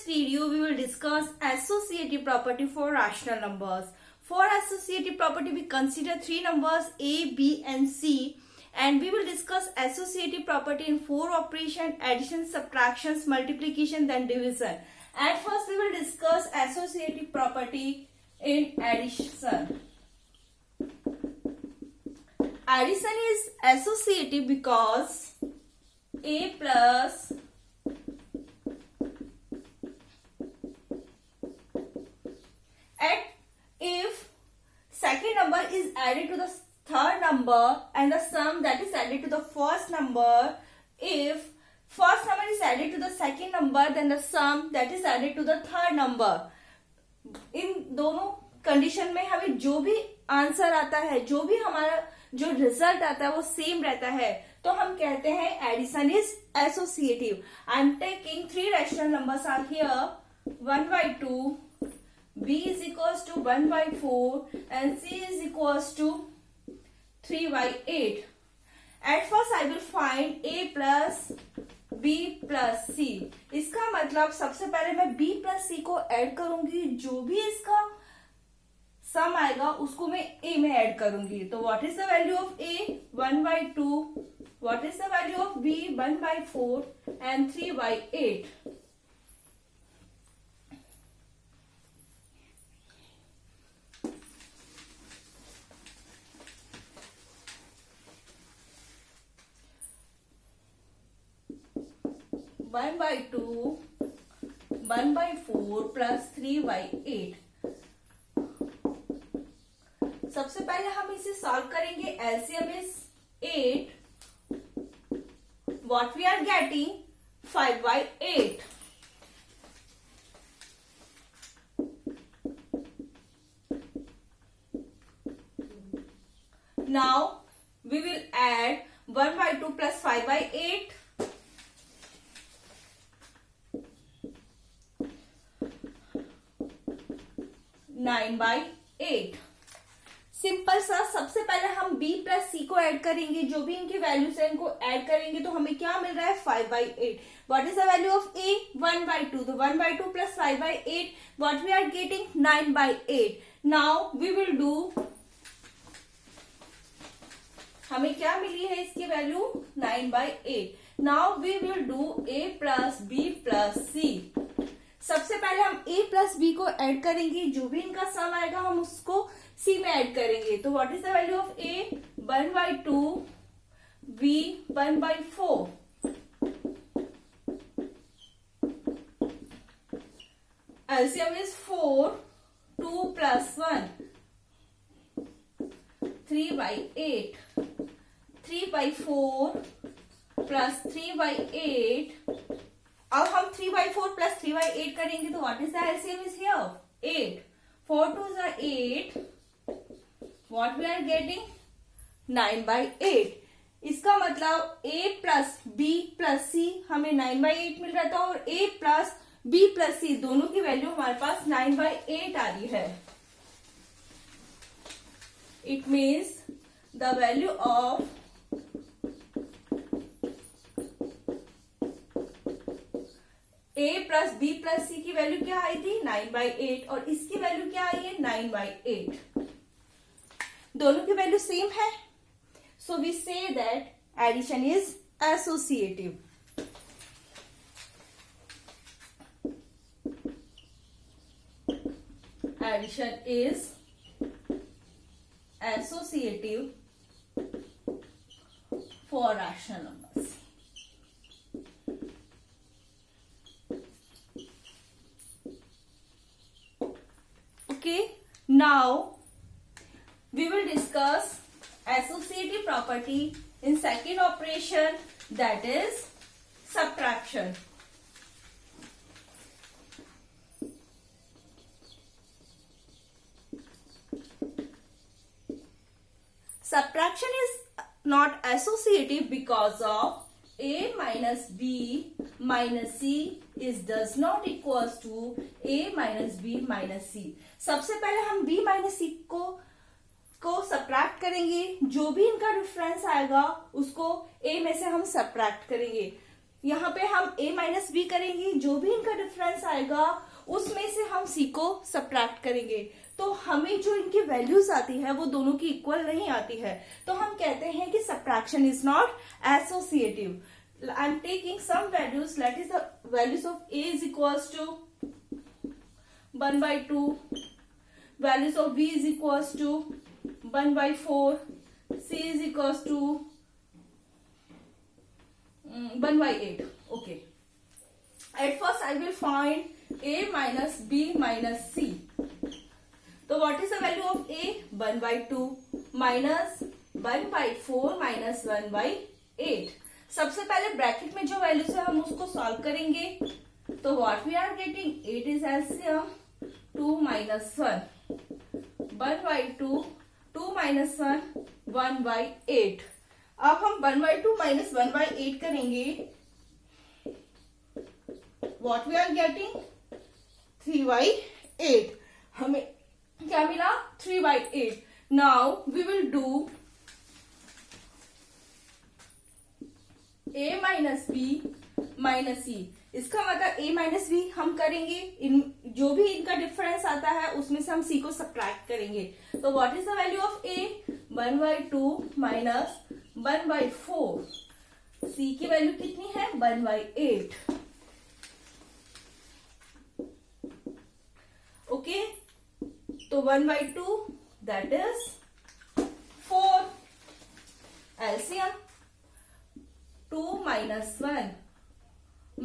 video, we will discuss associative property for rational numbers. For associative property, we consider three numbers A, B, and C, and we will discuss associative property in four operations: addition, subtractions, multiplication, then division. At first, we will discuss associative property in addition. Addition is associative because A plus if second number is added to the third number and the sum that is added to the first number, if first number is added to the second number, then the sum that is added to the third number. इन दोनों condition में हमें जो भी answer आता है, जो भी हमारा जो रिजल्ट आता है वो सेम रहता है, तो हम कहते हैं addition is associative. I am taking three rational numbers are here. 1/2, b is equals to 1/4 and c is equals to 3/8. At first I will find a plus b plus c. इसका मतलब सबसे पहले मैं b plus c को add करूंगी, जो भी इसका सम आएगा उसको मैं a में ऐड करूंगी. तो what is the value of a? 1/2. What is the value of b? 1/4 and 3/8. One by 2, 1/4 plus 3/8. सबसे पहले हम इसे सॉल्व करेंगे. LCM is 8. What we are getting? 5/8. Now we will add 1/2 plus 5/8. 9/8. Simple सा. सबसे पहले हम b प्लस c को ऐड करेंगे, जो भी इनकी वैल्यूज है इनको ऐड करेंगे तो हमें क्या मिल रहा है? 5/8. What is the value of a? 1/2. तो 1/2 plus 5/8, what we are getting? 9/8. Now we will do, हमें क्या मिली है इसकी value? 9/8. Now we will do a plus b plus c. सबसे पहले हम a प्लस b को ऐड करेंगे, जो भी इनका सम आएगा हम उसको c में ऐड करेंगे. तो what is the value of a? 1/2, b 1/4. LCM is 4. 2 plus 1, 3/8. 3/4 plus 3/8. अब हम 3/4 plus 3/8 करेंगे तो what is the LCM is here? 8. 4 2s are 8. What we are getting? 9/8. इसका मतलब a plus b plus c हमें 9/8 मिल रहा था, और a plus b plus c दोनों की वैल्यू हमारे पास 9/8 आ रही है. It means the value of a plus b plus c की वैल्यू क्या आई थी? 9/8. और इसकी वैल्यू क्या आई है? 9/8. दोनों की वैल्यू सेम है, so we say that addition is associative. Addition is associative for rational numbers. Okay, now we will discuss associative property in second operation, that is subtraction. Subtraction is not associative because of a minus b minus c is does not equals to a minus b minus c. सबसे पहले हम b minus c को subtract करेंगे, जो भी इनका difference आएगा उसको a में से हम सब्ट्रैक्ट करेंगे. यहाँ पे हम a माइनस बी करेंगे, जो भी इनका डिफरेंस आएगा उसमें से हम c को सब्ट्रैक्ट करेंगे। तो हमें जो इनकी वैल्यूज आती है वो दोनों की इक्वल नहीं आती है, तो हम कहते हैं कि subtraction is not associative. I am taking some values, let is the values of a is equals to 1/2, values of b is equals to 1/4, c is equals to 1/8. Okay, at first I will find a minus b minus c. So what is the value of a? 1/2 minus 1/4 minus 1/8. सबसे पहले bracket में जो values है हम उसको solve करेंगे। तो what we are getting, 8 is LCM 2 minus 1, 1/2, 2 minus 1, 1/8. अब हम 1/2 minus 1/8 करेंगे, what we are getting 3/8. हमें क्या मिला? 3/8. Now we will do a minus b minus c. इसका मतलब a माइनस बी हम करेंगे, जो भी इनका डिफरेंस आता है उसमें से हम c को सब्ट्रैक्ट करेंगे। तो what is the value of a? 1/2 minus 1/4। c की वैल्यू कितनी है? 1/8। ओके, तो 1/2 that is 4। LCM 2 minus 1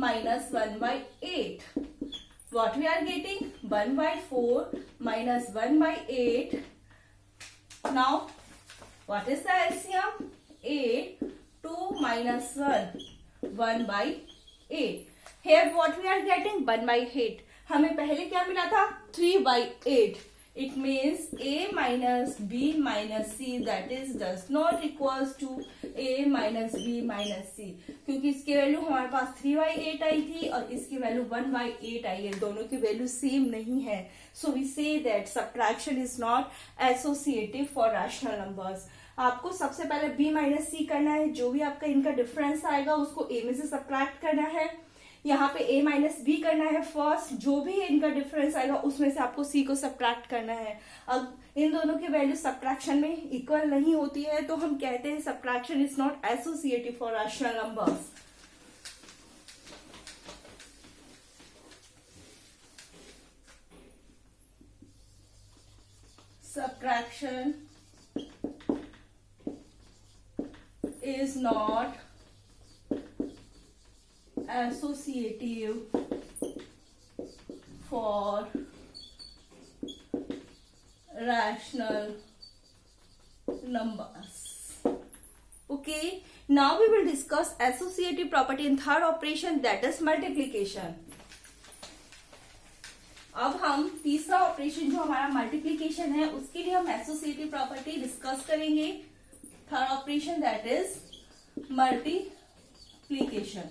minus 1/8. What we are getting? 1/4 minus 1/8. Now, what is the LCM? 8. 2 minus 1, 1/8. Here what we are getting? 1/8. हमें पहले क्या मिला था? 3/8. It means a minus b minus c, that is does not equals to a minus b minus c, क्योंकि इसकी value हमारे पास 3/8 आई थी और इसकी वैल्यू 1/8 आई है, दोनों की वैल्यू सेम नहीं है। So we say that subtraction is not associative for rational numbers. आपको सबसे पहले b माइनस सी करना है, जो भी आपका इनका डिफरेंस आएगा उसको a में से सब्ट्रैक्ट करना है। यहाँ पे a माइनस बी करना है फर्स्ट, जो भी इनका डिफरेंस आएगा उसमें से आपको c को सब्ट्रैक्ट करना है। अब इन दोनों की वैल्यू सब्ट्रैक्शन में इक्वल नहीं होती है, तो हम कहते हैं subtraction is not associative for rational numbers. Subtraction is not associative for rational numbers. Okay, now we will discuss associative property in third operation, that is multiplication. अब हम तीसरा ऑपरेशन जो हमारा मल्टीप्लीकेशन है उसके लिए हम एसोसिएटिव प्रॉपर्टी डिस्कस करेंगे। Third operation that is multiplication.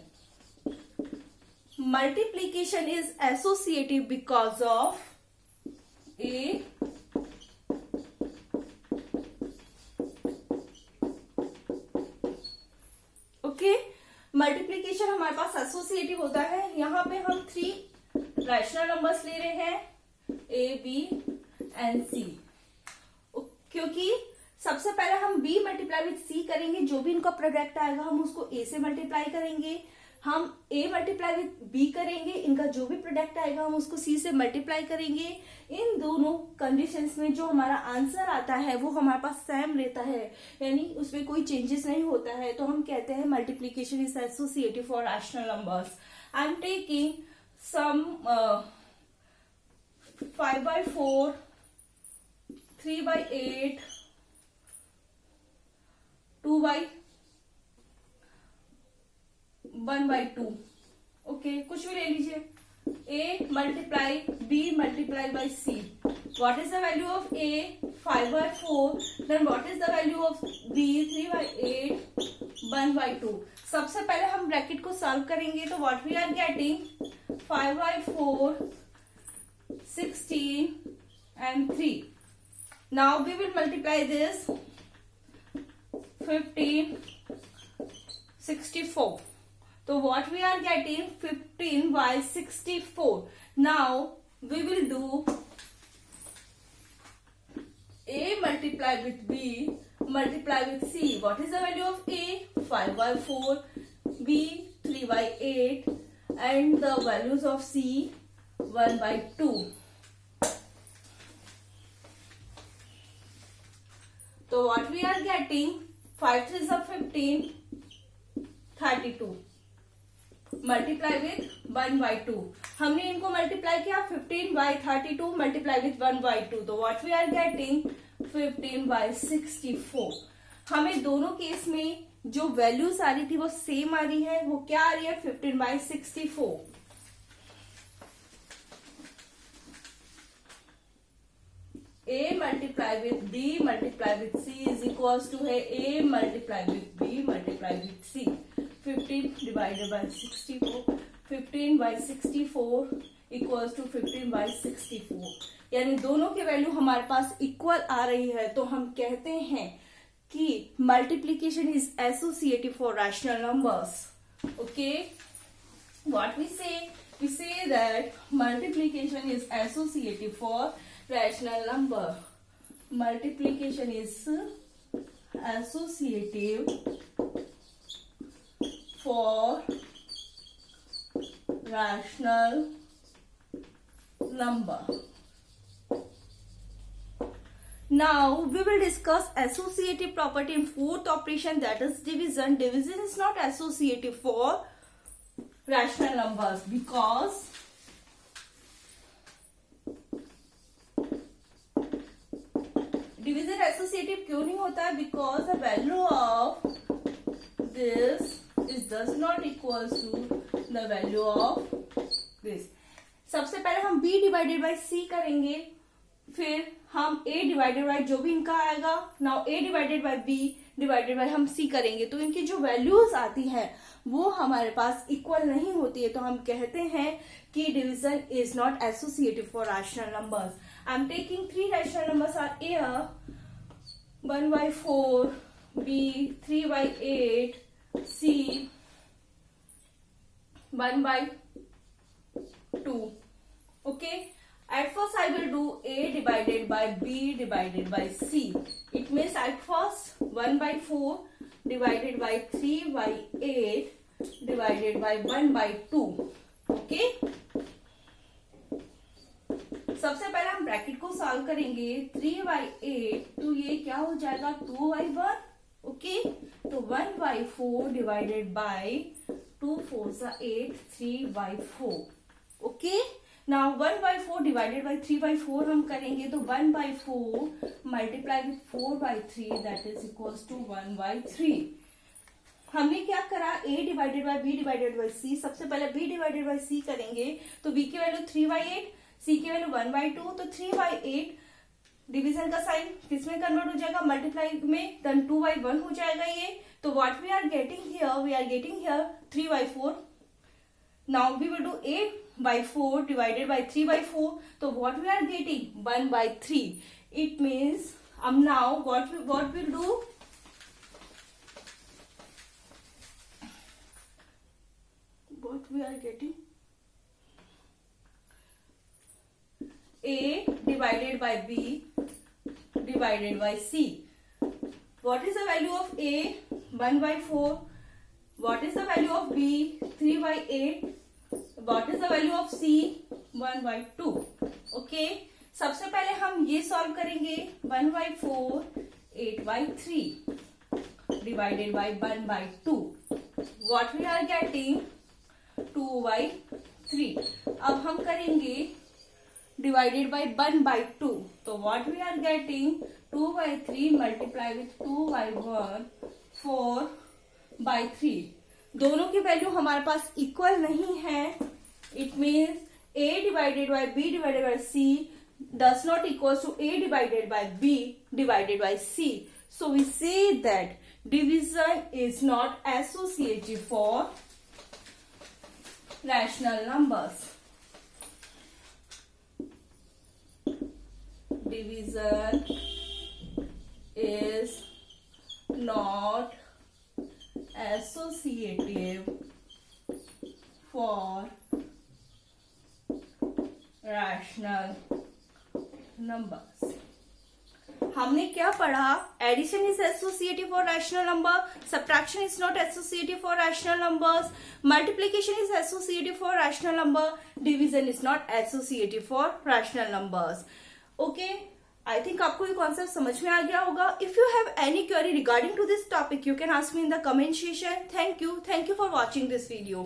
Multiplication is associative because of A okay, multiplication हमारे पास एसोसिएटिव होता है। यहाँ पे हम 3 रैशनल नंबर्स ले रहे हैं, a, b एंड c, क्योंकि सबसे पहले हम b मल्टीप्लाई विथ c करेंगे, जो भी इनका प्रोडक्ट आएगा हम उसको a से मल्टीप्लाई करेंगे। हम a मल्टीप्लाई विथ b करेंगे, इनका जो भी प्रोडक्ट आएगा हम उसको c से मल्टीप्लाई करेंगे। इन दोनों कंडीशंस में जो हमारा आंसर आता है वो हमारे पास सेम रहता है, यानी उसमें कोई चेंजेस नहीं होता है, तो हम कहते हैं multiplication is associative for rational numbers. I am taking some 5/4, 3/8, 2/1/2। Okay, कुछ भी ले लीजिए। a multiply b multiply by c। What is the value of a? 5/4। Then what is the value of b? 3/8, 1/2। सबसे पहले हम ब्रैकेट को solve करेंगे, तो what we are getting 5/4, 16 and 3. Now we will multiply this 15, 64. तो what we are getting 15 by 64. Now we will do A multiply with B multiply with C. What is the value of A? 5 by 4, B 3 by 8, and the values of C 1 by 2. So what we are getting, 5 3s are 15, 32. Multiply with 1 by 2. हमने इनको multiply किया 15 by 32 multiply with 1 by 2. तो what we are getting 15 by 64. हमें दोनों case में जो values आ रही थी वो सेम आ रही है. वो क्या आ रही है? 15 by 64. A multiply with B multiply with C is equals to है A multiply with B multiply with C. 15 divided by 64, 15 by 64 equals to 15 by 64. यानी दोनों की वैल्यू हमारे पास इक्वल आ रही है, तो हम कहते हैं कि multiplication is associative for rational numbers. Okay, what we say that multiplication is associative for rational number. Multiplication is associative for rational number. Now we will discuss associative property in fourth operation, that is division. Division is not associative for rational numbers because division associative क्यों नहीं होता है? Because the value of this is does not equals to the value of this. सबसे पहले हम B divided by C करेंगे, फिर हम A डिवाइडेड बाई जो भी इनका आएगा, now A divided by B divided by हम C करेंगे. तो इनकी जो वैल्यूज आती है वो हमारे पास इक्वल नहीं होती है, तो हम कहते हैं कि division is not associative for rational numbers. I am taking 3 rational numbers are here. 1 by 4, B 3 by 8, C 1 by 2. Okay, at first I will do A divided by B divided by C. It means at first 1 by 4 divided by 3 by 8 divided by 1 by 2. Okay, सबसे पहले हम bracket को solve करेंगे. 3 by 8 तो ये क्या हो जाएगा? 2 by 1. ओके, तो 1 by 4 divided by 2 4s are 8, 3 by 4. ओके, नाउ 1 by 4 डिवाइडेड बाय 3 by 4 हम करेंगे, तो 1 by 4 multiply with 4 by 3 that is equals to 1 by 3. हमने क्या करा? A divided by B divided by C. सबसे पहले B डिवाइडेड बाय C करेंगे, तो B की वैल्यू 3 by 8, C की वैल्यू 1 by 2. तो 3 by 8 डिवीजन का साइन किसमें कन्वर्ट हो जाएगा? मल्टीप्लाई में. देन 2 by 1 हो जाएगा ये. तो what we are getting here 3 by 4. Now we will do A by 4 divided by 3 by 4. तो what we are getting 1 by 3. It means अब now what will do, what we are getting A divided by B divided by C. What is the value of A? 1 by 4. What is the value of B? 3 by 8. What is the value of C? 1 by 2. Okay, सबसे पहले हम ये solve करेंगे. 1 by 4 8 by 3 divided by 1 by 2. What we are getting 2 by 3. अब हम करेंगे divided by 1 by 2. तो what we are getting 2 by 3 multiply with 2 by 1 4 by 3. दोनों की वैल्यू हमारे पास इक्वल नहीं है. It means A divided by B divided by C does not equal to A divided by B divided by C. So we say that division is not associative for rational numbers. Division is not associative for rational numbers. हमने क्या पढ़ा? Addition is associative for rational number, subtraction is not associative for rational numbers, multiplication is associative for rational number, division is not associative for rational numbers. Okay, I think आपको ये concept समझ में आ गया होगा. If you have any query regarding to this topic, you can ask me in the comment section. Thank you for watching this video.